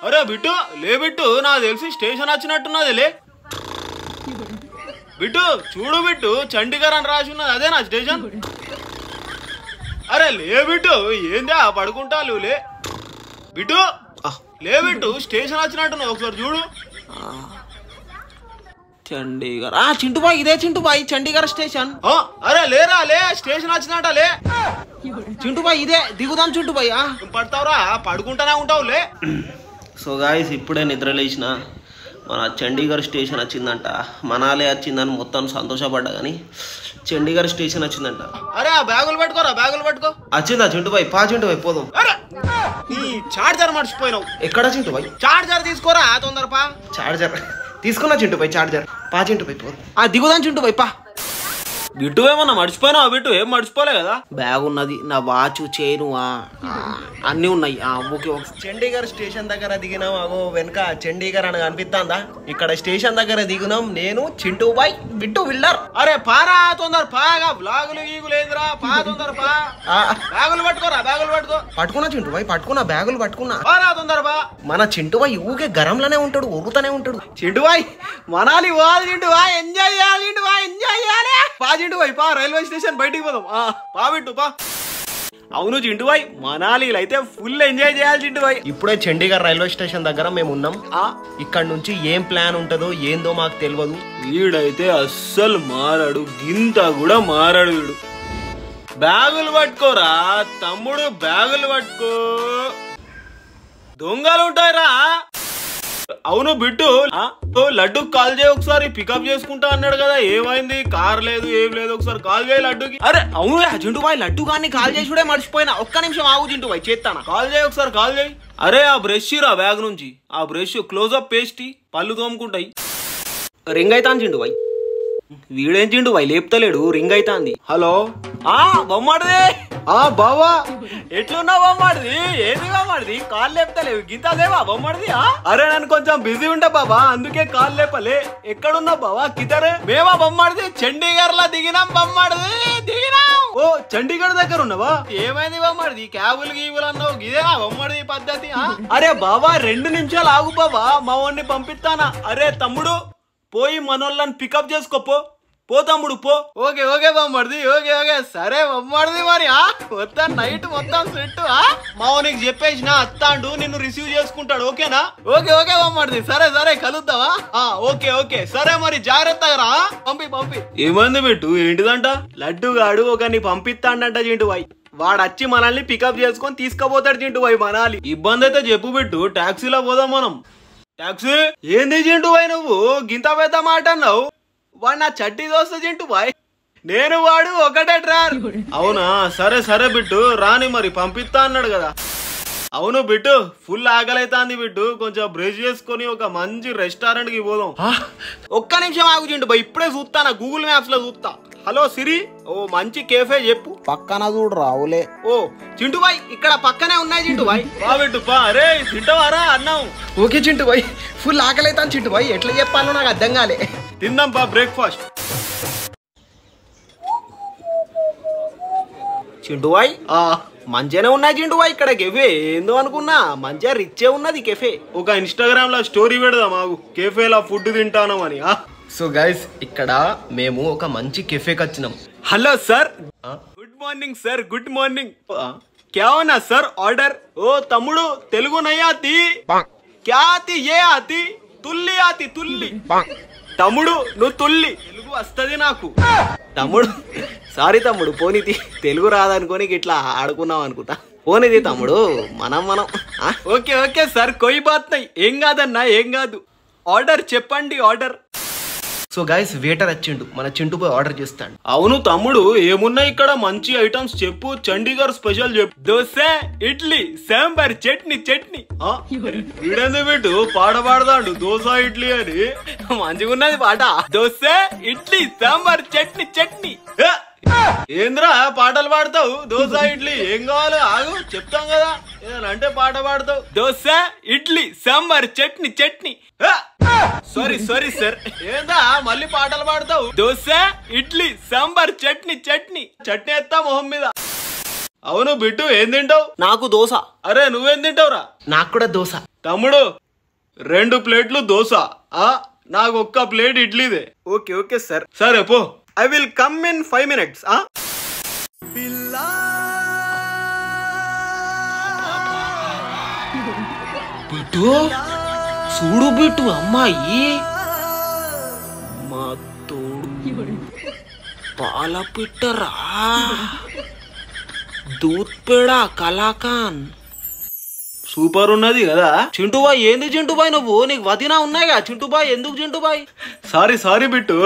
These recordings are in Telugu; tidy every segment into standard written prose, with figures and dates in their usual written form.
అరే బిట్టు లే బిట్టు, నాకు తెలిసి స్టేషన్ వచ్చినట్టున్నది లే బిట్టు. చూడు బిట్టు, చండీగఢ్ అని రాసి ఉన్నది, అదేనా స్టేషన్? అరే లే బిట్టు, ఏందా పడుకుంటా లే బిట్టు, లే బిట్టు, స్టేషన్ వచ్చినట్టున్నది, ఒకసారి చూడు. చండీగఢ్ చింటుబాయ్, ఇదే చింటుబాయ్ చండీగఢ్ స్టేషన్. అరే లేరా లే, స్టేషన్ వచ్చినట్ట లే చింటుబాయ్, ఇదే దిగుదాం చింటుబాయ్. పడతావురా, పడుకుంటానే ఉంటావు లే. సో గాయ్స్, ఇప్పుడే నిద్ర లేచిన. మన చండీగఢ్ స్టేషన్ వచ్చిందంట. మనాలి వచ్చిందని మొత్తం సంతోషపడ్డా, కానీ చండీగఢ్ స్టేషన్ వచ్చిందంట. అరే ఆ బ్యాగులు పట్టుకోరా, బ్యాగులు పట్టుకో. వచ్చిందా చింటుబాయ్? పా చింటుబాయ్ పోదాం. నీ చార్జర్ మర్చిపోయినావు. ఎక్కడ చింటుబాయ్? చార్జర్ తీసుకోరా తొందర పా. చార్జర్ తీసుకున్నా చింటుబాయ్, చార్జర్. పా చింటుబాయ్ పోదాం. దిగుదాం చింటుబాయ్ పా. బిట్టు ఏమన్నా మర్చిపోయినావు? బిట్టు ఏం మర్చిపోలే కదా? బ్యాగ్ ఉన్నది, నా వాచ్, చైను అన్నీ ఉన్నాయి. Okay okay. చండీగఢ్ స్టేషన్ దగ్గర దిగినాం. అగో వెనక చండీగఢ్ అని కనిపిస్తుందా? ఇక్కడ స్టేషన్ దగ్గర దిగినాం. నేను చింటుబాయ్, బిట్టు విల్లర్. అరే పారా తొందర పాగా, బ్లాగులు గీగులు ఏందిరా, పా తొందర పా. బ్యాగులు పట్టుకోరా, బ్యాగులు పట్టుకో. పట్టుకున్నా చింటుబాయ్, పట్టుకున్నా, బ్యాగులు పట్టుకున్నా. పారా తొందర పా. మన చింటుబాయ్ ఊకే గరంలోనే ఉంటాడు, ఉరుతూనే ఉంటాడు. చింటుబాయ్ మనాలి పోవాలి, చింటుబాయ్ ఎంజాయ్ చేయాలి, చింటుబాయ్ ఎంజాయ్ చేయాలి. పా చింటుబాయ్ పా, రైల్వే స్టేషన్ బయటికి పోదాం. పా బిట్టు పా. అవును చింటుబాయ్, మనాలిలో అయితే ఫుల్ ఎంజాయ్ చేయాలి చింటుబాయ్. ఇప్పుడే చండీగఢ్ రైల్వే స్టేషన్ దగ్గర మేము ఉన్నాం. ఇక్కడ నుంచి ఏం ప్లాన్ ఉంటుందో ఏందో మాకు తెలియదు. వీడైతే అస్సలు మారాడు, గింత కూడా మారాడు వీడు. బ్యాగులు పట్టుకోరా తమ్ముడు, బ్యాగులు పట్టుకో, దొంగలు ఉంటాయిరా. అవును బిట్టు, లడ్డు కాల్ చేయి ఒకసారి, పికప్ చేసుకుంటా అన్నాడు కదా, ఏమైంది? కార్ లేదు, ఏం లేదు, ఒకసారి కాల్ చేయి లడ్డుకి. అరే అవును చింటుబాయ్, లడ్డు కానీ కాల్ చేసుడే మర్చిపోయినా. ఒక్క నిమిషం ఆగు చింటుబాయ్, చేస్తానా. కాల్ చేయి ఒకసారి, కాల్ చేయి. అరే ఆ బ్రష్ రా బ్యాగ్ నుంచి, ఆ బ్రష్ క్లోజ్అప్ పేస్ట్ పళ్ళు తోముకుంటాయి. రింగ్ అయితాను చింటుబాయ్. వీడేం చింటుబాయ్ లేపుతలేడు, రింగ్ అయితాంది. హలో బొమ్మడిది. బావా ఎట్లున్నావు బొమ్మడిది? ఏంది బొమ్మడిది కాల్ లేపుతలేవు, గింతలేవా బొమ్మడిది? అరే నన్ను కొంచెం బిజీ ఉంటా బాబా, అందుకే కాల్ లేపలే. ఎక్కడున్నావు బావా? కిదరే మేమా బొమ్మడిది? చండీగఢ్ లా దిగినాం బొమ్మడిది, దిగినాం. ఓ చండీగఢ్ దగ్గర ఉన్నావా? ఏమైంది బొమ్మడిది? క్యాబులు గీబులు అన్నావు, ఇదేనా బొమ్మడిది పద్ధతి? అరే బాబా 2 నిమిషాలు ఆగు బాబా, మా వాడిని పంపిస్తానా. అరే తమ్ముడు పోయి మనోళ్ళని పికప్ చేసుకోపో, పో తమ్ముడు పో. ఓకే ఓకే బొమ్మడిది, ఓకే ఓకే సరే బొమ్మడిది. మరి మొత్తం నైట్ మొత్తం సెట్. మావనికి చెప్పేసిన అత్తాండు నిన్ను రిసీవ్ చేసుకుంటాడు, ఓకేనా? ఓకే ఓకే బొమ్మడిది, సరే సరే కలుద్దావా? ఓకే ఓకే సరే మరి జాగ్రత్తగా రా. పంపి పంపి. ఏమంది బిట్టు, ఏంటిదంట? లడ్డు గాడు ఒకరిని పంపిస్తాడంట చింటుబాయ్. వాడు వచ్చి మనల్ని పికప్ చేసుకొని తీసుకుపోతాడు చింటుబాయ్ మనాలి. ఇబ్బంది అయితే చెప్పు బిట్టు, టాక్సీలో పోదాం మనం. టాక్సీ ఏంది చింటుబాయ్ నువ్వు గింత పెద్ద మాట అన్నావు? వాడు నా చట్టి దోస్త చింటుబాయ్, నేను వాడు ఒకటే ట్రార్. అవునా, సరే సరే బిట్టు రాని, మరి పంపిస్తా అన్నాడు కదా. అవును బిట్టు, ఫుల్ ఆకలైతాంది బిట్టు, కొంచెం బ్రష్ చేసుకొని ఒక మంచి రెస్టారెంట్ కి పోదాం. ఒక్క నిమిషం ఆగు చింటుబాయ్, ఇప్పుడే చూస్తాను, గూగుల్ మ్యాప్స్ లో చూస్తా. హలో సిరి, ఓ మంచి కేఫే చెప్పు. పక్కన చూడు రావులే. ఓ చింటుబాయ్ ఇక్కడ పక్కనే ఉన్నాయి చింటుబాయ్. బిట్టు పా. అరే తింటావారా అన్నావు? ఓకే చింటుబాయ్, ఫుల్ ఆకలి అవుతాను చింటుబాయ్, ఎట్లా చెప్పాలో నాకు అర్థం కాలే. తిందాం పా, బ్రేక్ఫాస్ట్. చింటుబాయ్ మంచిగానే ఉన్నాయి చింటుబాయ్, ఇక్కడ కెఫే ఏందో అనుకున్నా, మంచిగా రిచ్చే ఉన్నది కెఫే. ఒక ఇన్స్టాగ్రామ్ లో స్టోరీ పెడదాం ఆగు, కేఫేలా ఫుడ్ తింటాను అని. సో గైస్, ఇక్కడ మేము ఒక మంచి కెఫేకి వచ్చినాం. Hello sir, good morning sir, good morning. క్యా హోనా సార్ ఆర్డర్? ఓ తమ్ముడు తెలుగు నయ్యాతి, క్యా ఆతి? ఏ ఆతి? తుల్లి ఆతి, తుల్లి. తమ్ముడు నువ్వు తుల్లి, తెలుగు వస్తది నాకు. తమ్ముడు సారీ తమ్ముడు, పోనీది, తెలుగు రాదనుకోని ఇట్లా ఆడుకున్నాం అనుకుంటా. పోనీది తమ్ముడు, మనం ఓకే ఓకే సార్, కోయి బాత్ నై, ఏం కాదన్నా ఏం కాదు. ఆర్డర్ చెప్పండి, ఆర్డర్. సో గైస్, వెయిటర్ వచ్చిండు, మన చింటుబాయ్ ఆర్డర్ చేస్తాడు. అవును తమ్ముడు, ఏమున్నాయి ఇక్కడ మంచి ఐటమ్స్ చెప్పు, చండీగఢ్ స్పెషల్ చెప్పు. దోశ, ఇడ్లీ, సాంబార్, చట్నీ. వీడేందు బిట్టు పాట పాడతాడు దోశ ఇడ్లీ అని, మంచిగా ఉన్నది పాట. దోశ, ఇడ్లీ, సాంబార్, చట్నీ. ఏంద్రా పాటలు పాడతావు? దోశ ఇడ్లీ ఏం కావాలి ఆగు చెప్తాం కదా, ఏదైనా అంటే పాట పాడతావు. దోశ, ఇడ్లీ, సాంబార్, చట్నీ. సారీ సార్, ఏందా మళ్ళీ పాటలు పాడతావు? దోశ, ఇడ్లీ, సాంబార్, చట్నీ ఎత్తా మొహం మీద. అవును బిట్టు ఏం తింటావు? నాకు దోశ. అరే నువ్వేం తింటావురా? నాకు కూడా దోశ. తమ్ముడు 2 ప్లేట్లు దోశ నాకు ఒక్క ప్లేట్ ఇడ్లీదే. Okay okay sir. సరే పో. I will come in 5 minutes. Bittu చూడు బిట్టు అమ్మాయి మా తోడు పాల పిట్టరా దూత్ పేడా కలాకాన్ సూపర్ ఉన్నది కదా. చింటూబాయ్ ఏంది చింటూబాయ్ నువ్వు నీకు వదినా ఉన్నాయిగా చింటూబాయ్ ఎందుకు చింటూబాయ్? Sorry bit.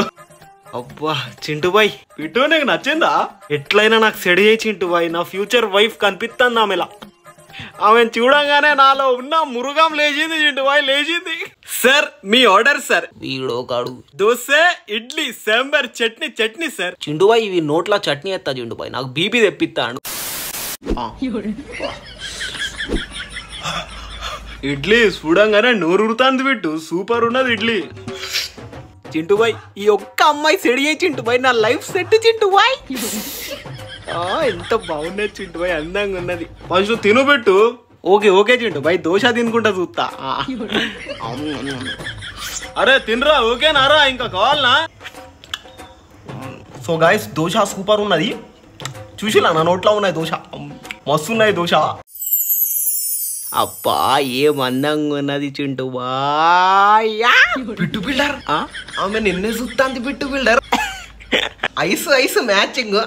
అబ్బా చింటూబాయ్ బిట్టు నీకు నచ్చిందా? ఎట్లయినా నాకు సెడి చేయి చింటూబాయ్. నా ఫ్యూచర్ వైఫ్ కనిపిస్తుంది ఆమెలా. ఆమె చూడంగానే నాలో ఉన్న మురుగం లేచింది చింటూబాయ్ లేచింది. సార్ మీ ఆర్డర్ సార్. వీడో కాడు దోశ ఇడ్లీ సాంబార్ చట్నీ సార్. చింటూబాయ్ ఇవి నోట్ల చట్నీ ఎత్తా చింటూబాయ్ నాకు బీపీ తెప్పిస్తాడు. ఇడ్లీ చూడంగానే నోరురుతాంది బిట్టు. సూపర్ ఉన్నది ఇడ్లీ. చింటూబాయ్ ఈ ఒక్క అమ్మాయి సెడి చేయి చింటూబాయ్ నా లైఫ్ సెట్ చింటూబాయ్. ఎంత బాగున్నది చింటూబాయ్ అందంగా ఉన్నది. ఫస్ట్ తిను బిట్టు. ఓకే చింటూబాయ్ దోశ తినుకుంటా చూస్తా. అరే తినరా ఓకేనారా ఇంకా కావాలనా? సో గాయస్ దోశ సూపర్ ఉన్నది. చూసిలా నా నోట్లో ఉన్నాయి దోశ మస్తు ఉన్నాయి దోశ. అబ్బా ఏం అందంగా ఉన్నది చింటూబాయ్. బిట్టు బిల్డర్ ఆమె నిన్నే చూస్తాంది బిట్టు బిల్డర్. Ice matching.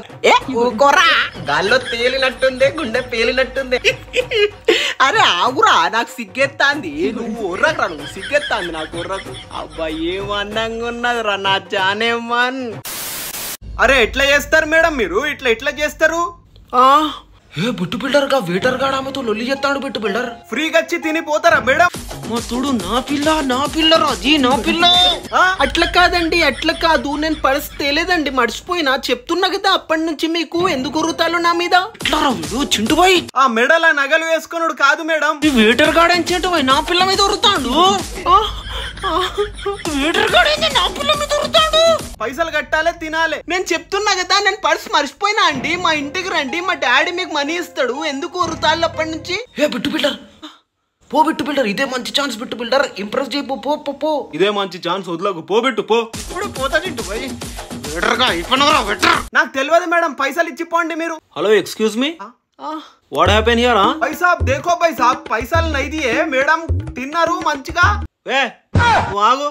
గాల్లో తేలినట్టుంది గుండె పేలినట్టుంది. అరే ఆగురా నాకు సిగ్గెత్తాంది. నువ్వు ఉర్రకరా నువ్వు సిగ్గెత్తాంది నాకు ఉర్రకు. అబ్బా ఏం అందంగా ఉన్నది రా నా జానేమన్. అరే ఎట్లా చేస్తారు మేడం మీరు? ఎట్లా చేస్తారు? ఏ బిట్టు బిల్డర్ గా వెయిటర్ గాడు ఆమెతో లొల్లి చేస్తాడు బిట్టు బిల్డర్. ఫ్రీగా వచ్చి తినిపోతారా మేడం? మా తోడు నా పిల్ల రాజీ నా పిల్ల. అట్లా కాదండి అట్లా కాదు నేను పర్స్ తేలేదండి మర్చిపోయినా చెప్తున్నా కదా అప్పటి నుంచి మీకు ఎందుకు ఉరుతాలు నా మీద. చింటూబాయ్ ఆ మెడల నగలు వేసుకున్నాడు కాదు మేడం. ఈ వెయిటర్ గాడు ఏం చింటూబాయ్ నా పిల్ల మీద ఉరుతాడు. వెయిటర్ గాడు ఏంది నా పిల్ల మీద ఉరుతాడు? పైసలు కట్టాలి తినాలి. నేను చెప్తున్నా కదా నేను పర్స్ మర్చిపోయినా అండి. మా ఇంటికి రండి మా డాడీ మీకు మనీ ఇస్తాడు. ఎందుకు ఉరుతాళ్ళు అప్పటి నుంచి? ఏ బిట్టు బిల్డర్ పో బిట్టు బిల్డర్ ఇదే మంచి ఛాన్స్ బిట్టు బిల్డర్ ఇంప్రెస్ చేయి పో. ఇదే మంచి ఛాన్స్ వదలకు పో బిట్టు పో. ఇప్పుడు పోతా చింటూబాయ్. నాకు తెలియదు మేడం పైసలు ఇచ్చిపోండి మీరు. Hello excuse me what happen here? పైసాబ్ దేఖో పైసాబ్ పైసలు నైదియే మేడం తిన్నారు మంచిగా. ఆగు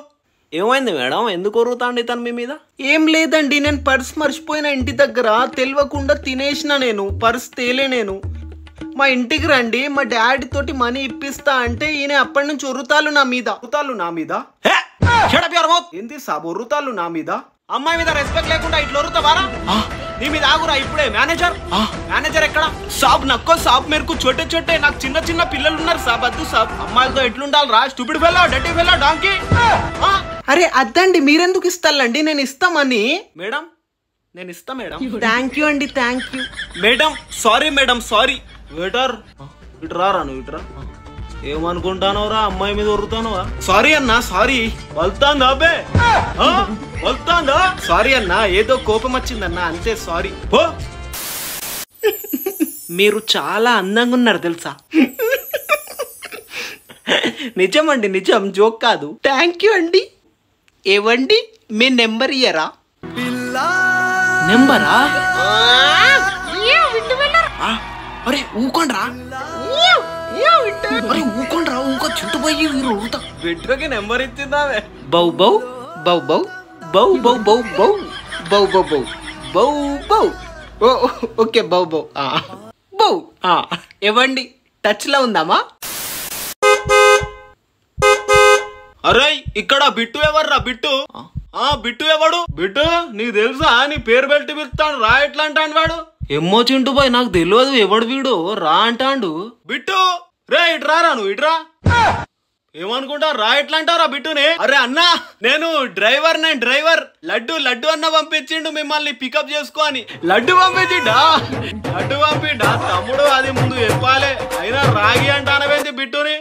ఏమైంది మేడం ఎందుకు ఉరుతాండి తను మీ మీద? ఏం లేదండి నేను పర్స్ మర్చిపోయిన ఇంటి దగ్గర తెలియకుండా తినేసిన. నేను పర్స్ తేలే. నేను మా ఇంటికి రండి మా డాడీ తోటి మనీ ఇప్పిస్తా అంటే ఈయన అప్పటి నుంచి ఉరుతాలు నా మీద. ఏంటి సాబ్ ఉరుతాలు నా మీద? అమ్మాయి మీద రెస్పెక్ట్ లేకుండా ఇట్లా ఉరుతావారా? నీ మీద ఆగురా ఇప్పుడే. మేనేజర్ ఎక్కడ? సాబ్ నక్కో సాబ్ మేరకు చోటే నాకు చిన్న పిల్లలు ఉన్నారు సాబ్. అద్దు సాబ్ అమ్మాయిలతో ఎట్లుండాలి రా? Stupid fellow dirty fellow donkey. అరే అద్దండి మీరెందుకు ఇస్తాలండి నేను ఇస్తామని. మేడం నేను ఇస్తా మేడం. థ్యాంక్ యూ అండి thank you madam. Sorry waiter ఇటు రారా నువ్వు ఇటురా. ఏమనుకుంటానవరా అమ్మాయి మీద ఉరుతానవా? సారీ అన్నా సారీ. వల్తాందా అబ్బే వల్తాందా? సారీ అన్నా ఏదో కోపం వచ్చిందన్నా అంతే సారీ పో. మీరు చాలా అందంగా ఉన్నారు తెలుసా? నిజమండి నిజం జోక్ కాదు. థ్యాంక్ యూ అండి. ఏవండి మీ నెంబర్ ఇయ్యరా? నెంబరా? అరే ఊకోండ్రా ఊకో చింటూబాయి బిడ్డకి నెంబర్ ఇచ్చిందావే. బౌ ఓకే బౌ ఇవ్వండి టచ్ లో ఉందామా? అరే ఇక్కడ బిట్టు ఎవర్రా? బిట్టు ఎవడు? బిట్టు నీకు తెలుసా? నీ పేరు పెట్టి పిలుస్తాడు రా ఎట్లా అంటాడు వాడు. ఏమో చింటూబాయ్ నాకు తెలియదు ఎవడు వీడు రా అంటాడు. బిట్టు రే ఇటు రారా నువ్వు ఇటురా. ఏమనుకుంటా రా ఎట్లా అంటారా బిట్టుని? అరే అన్నా నేను డ్రైవర్ లడ్డు అన్న పంపించిండు మిమ్మల్ని పికప్ చేసుకో అని. లడ్డు పంపించిండా తమ్ముడు, అది ముందు చెప్పాలి. అయినా రాగి అంటానవేంది బిట్టుని?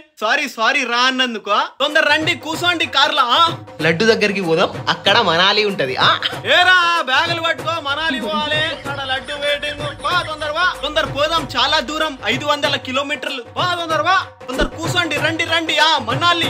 సారీ రా అన్నందుకు. తొందర రండి, కూసోండి కార్లా. లడ్డు దగ్గరికి పోదాం, అక్కడ మనాలి ఉంటది. ఏరా బ్యాగులు పట్టుకో, మనాలి పోవాలి. అక్కడ లడ్డు వెయిటింగ్. తొందర పోదాం, చాలా దూరం, 500 కిలోమీటర్లు. తొందర కూసోండి, రండి మనాలి.